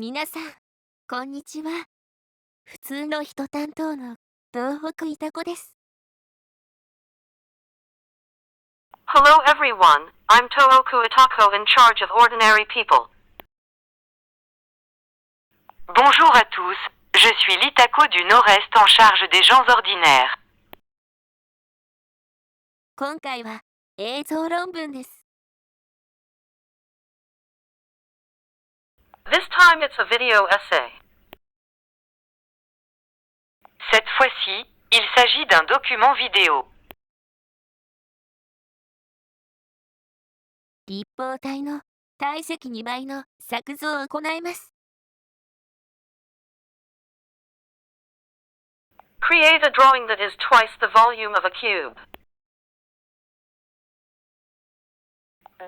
皆さん、こんにちは。普通の人担当の東北いた子です。Hello everyone, I'm Tooku Itako in charge of ordinary people. Bonjour à tous, je suis l'Itako du Nord-Est en charge des gens ordinaires. 今回は映像論文です。This time it's a video essay. Cette fois-ci, il s'agit d'un document vidéo. 立方体の体積2倍の作図を行います。Create a drawing that is twice the volume of a cube.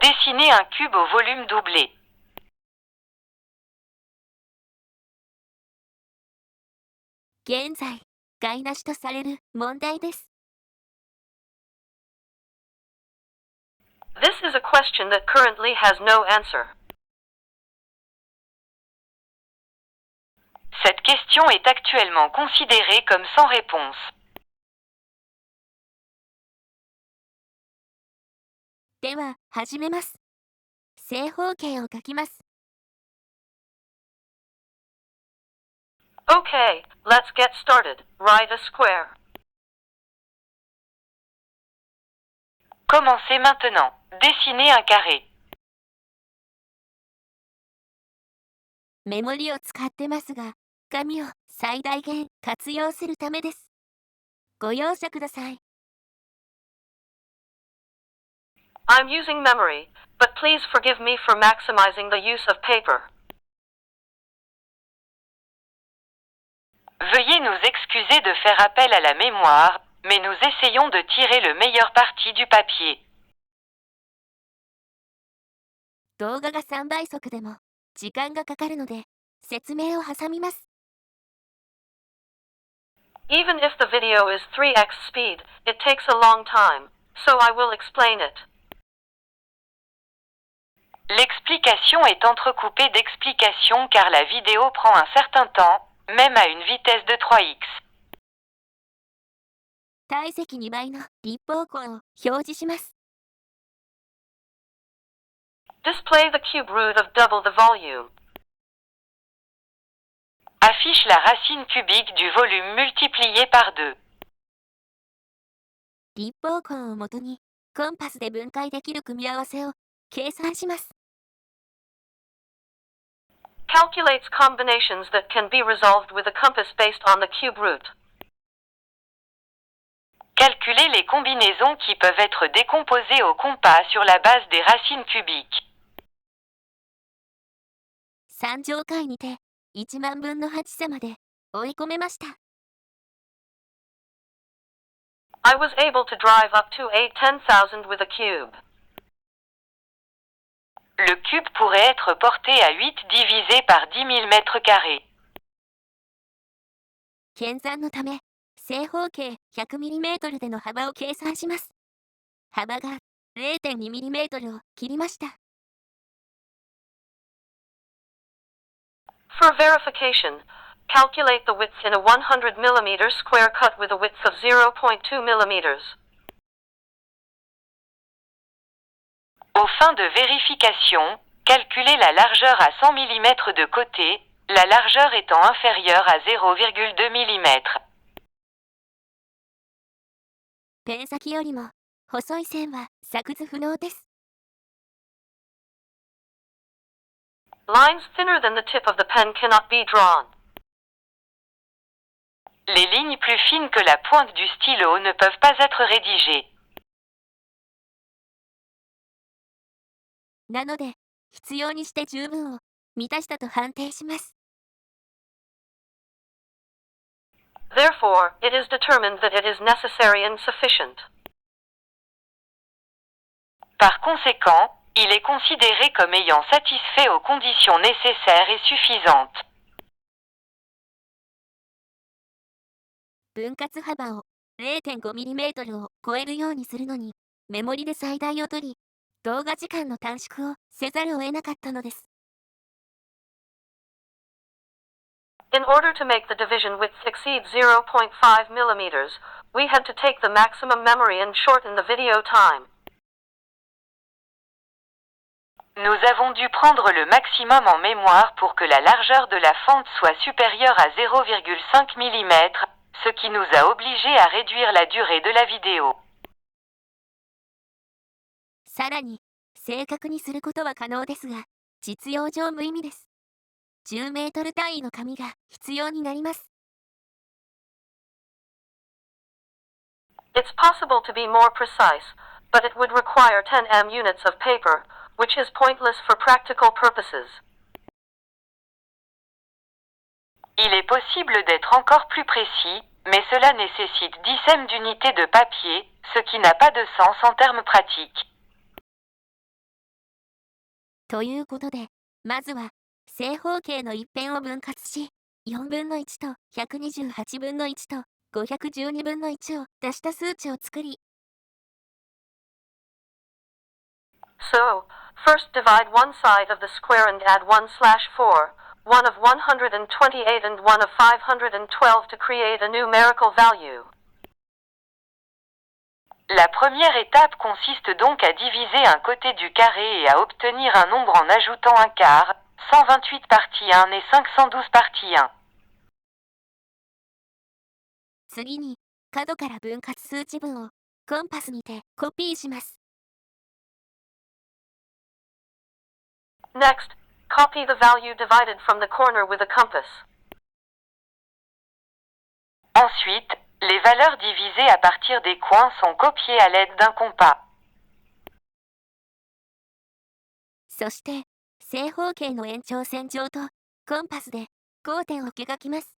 Dessiner un cube au volume doublé. 現在、解なしとされる問題です。This is a question that currently has no answer. Cette question est actuellement considérée comme sans réponse. では、始めます。正方形を書きます。Okay, let's get started. Write a square. Commencez maintenant. Dessinez un carré. メモリを使ってますが、紙を最大限活用するためです。ご容赦ください。I'm using memory, but please forgive me for maximizing the use of paper. Veuillez nous excuser de faire appel à la mémoire, mais nous essayons de tirer le meilleur parti du papier. 動画が3倍速でも時間がかかるので説明を挟みます。Even if the video is 3x speed, it takes a long time, so I will explain it. L'explication est entrecoupée d'explications car la vidéo prend un certain temps, même à une vitesse de 3x. 体積2倍の立方根を表示します。Display the cube root of double the volume. Affiche la racine cubique du volume multiplié par 2. 立方根をもとにコンパスで分解できる組み合わせを計算します。Calculates combinations that can be resolved with a compass based on the cube root. Calculer les combinaisons qui peuvent être décomposées au compas sur la base des racines cubiques. 3乗解にて1万分の8差まで追い込めました。I was able to drive up to a 10,000 with a cube. Le cube pourrait être porté à 8 divisé par 10 000 mètres carrés. 計算のため、正方形 100mm での幅を計算します。幅が 0.2mm を切りました。For verification, calculate the width in a 100mm square cut with a width of 0.2mm. Aux fins de vérification, calculez la largeur à 100 mm de côté, la largeur étant inférieure à 0,2 mm. ペン先よりも細い線は作図不能です。Lines thinner than the tip of the pen cannot be drawn. Les lignes plus fines que la pointe du stylo ne peuvent pas être rédigées. なので、必要にして十分を満たしたと判定します。Therefore, it is determined that it is necessary and sufficient. Par conséquent, il est considéré comme ayant satisfait aux conditions nécessaires et suffisantes. 分割幅を 0.5mm を超えるようにするのに、メモリで最大を取り、動画時間の短縮をせざるを得なかったのです。In order to make the division width exceed 0.5 millimeters, we had to take the maximum memory and shorten the video time. Nous avons dû prendre le maximum en mémoire pour que la largeur de la fente soit supérieure à 0,5 mm, ce qui nous a obligés à réduire la durée de la vidéo. さらに、正確にすることは可能ですが、実用上無意味です。10メートル単位の紙が必要になります。It's possible to be more precise, but it would require 10 units of paper, which is pointless for practical purposes. Il est possible d'être encore plus précis, mais cela nécessite 10 d'unités de papier, ce qui n'a pas de sens en termes pratiques. ということで、まずは正方形の一辺を分割し、4分の1と128分の1と512分の1を出した数値を作り、So, first divide one side of the square and add 1/4, one of 128 and one of 512 to create a numerical value. La première étape consiste donc à diviser un côté du carré et à obtenir un nombre en ajoutant un quart, 128 partie 1 et 512 partie 1. 次に角から分割数値分をコンパスにてコピーします。Next, copy the value divided from the corner with a compass. Ensuite, les valeurs divisées à partir des coins sont copiées à l'aide d'un compas. そして正方形の延長線上とコンパスで交点を描きます。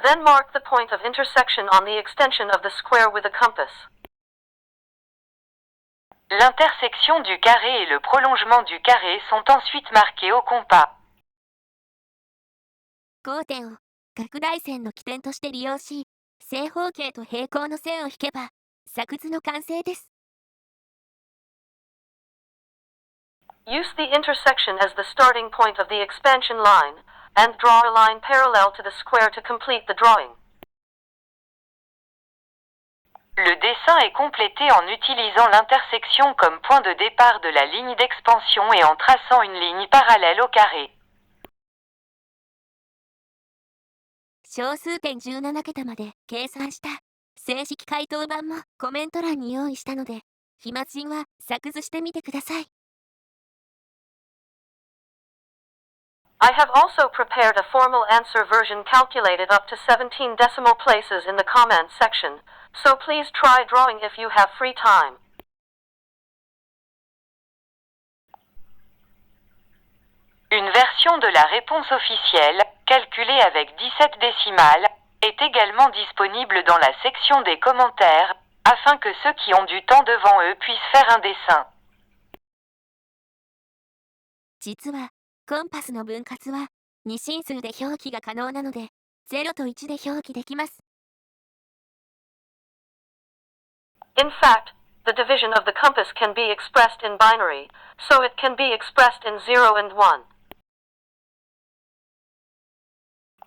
Then mark the point of intersection on the extension of the square with a compass. L'intersection du carré et le prolongement du carré sont ensuite marqués au compas. 交点を拡大線の起点として利用し、正方形と平行の線を引けば作図の完成です。Use the intersection as the starting point of the expansion line, and draw a line parallel to the square to complete the drawing. Le dessin est complété en utilisant l'intersection comme point de départ de la ligne d'expansion et en traçant une ligne parallèle au carré. 小数点17桁まで計算した正式回答版もコメント欄に用意したので、暇人は作図してみてください。I have also prepared a formal answer version calculated up to 17 decimal places in the comment section, so please try drawing if you have free time. Une version de la réponse officielle, calculée avec 17 décimales, est également disponible dans la section des commentaires, afin que ceux qui ont du temps devant eux puissent faire un dessin. 実はコンパスの分割は2進数で表記が可能なので、0と1で表記できます。In fact, the division of the compass can be expressed in binary, so it can be expressed in 0 and 1.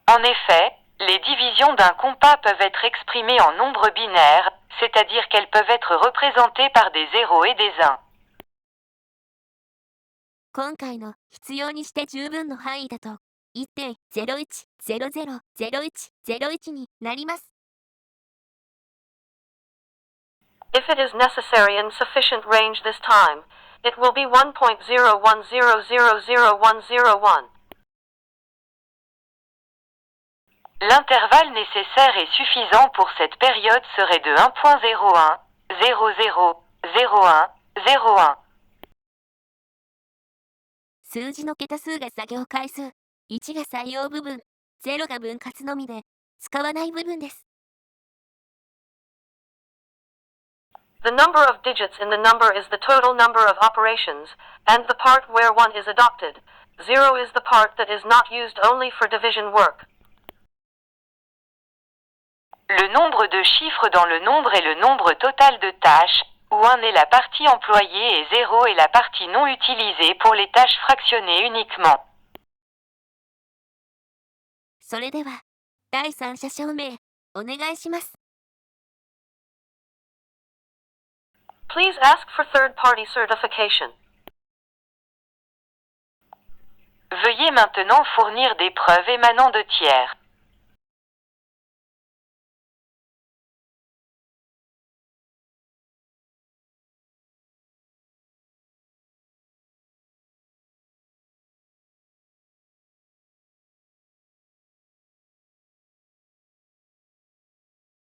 En effet, les divisions d'un compas peuvent être exprimées en nombres binaires, c'est-à-dire qu'elles peuvent être représentées par des 0 et des 1. 今回の必要にして十分の範囲だと 1.01000101 になります。If it is necessary in sufficient range this time, it will be 1.010000101. L'intervalle nécessaire et suffisant pour cette période serait de 1.01, 00, 01, 01. 数字の桁数が作業回数、1が採用部分、0が分割のみで使わない部分です。The number of digits in the number is the total number of operations, and the part where 1 is adopted. 0 is the part that is not used only for division work. Le nombre de chiffres dans le nombre est le nombre total de tâches, où 1 est la partie employée et 0 est la partie non utilisée pour les tâches fractionnées uniquement. それでは、第三者証明、お願いします。Please ask for third-party certification. Veuillez maintenant fournir des preuves émanant de tiers.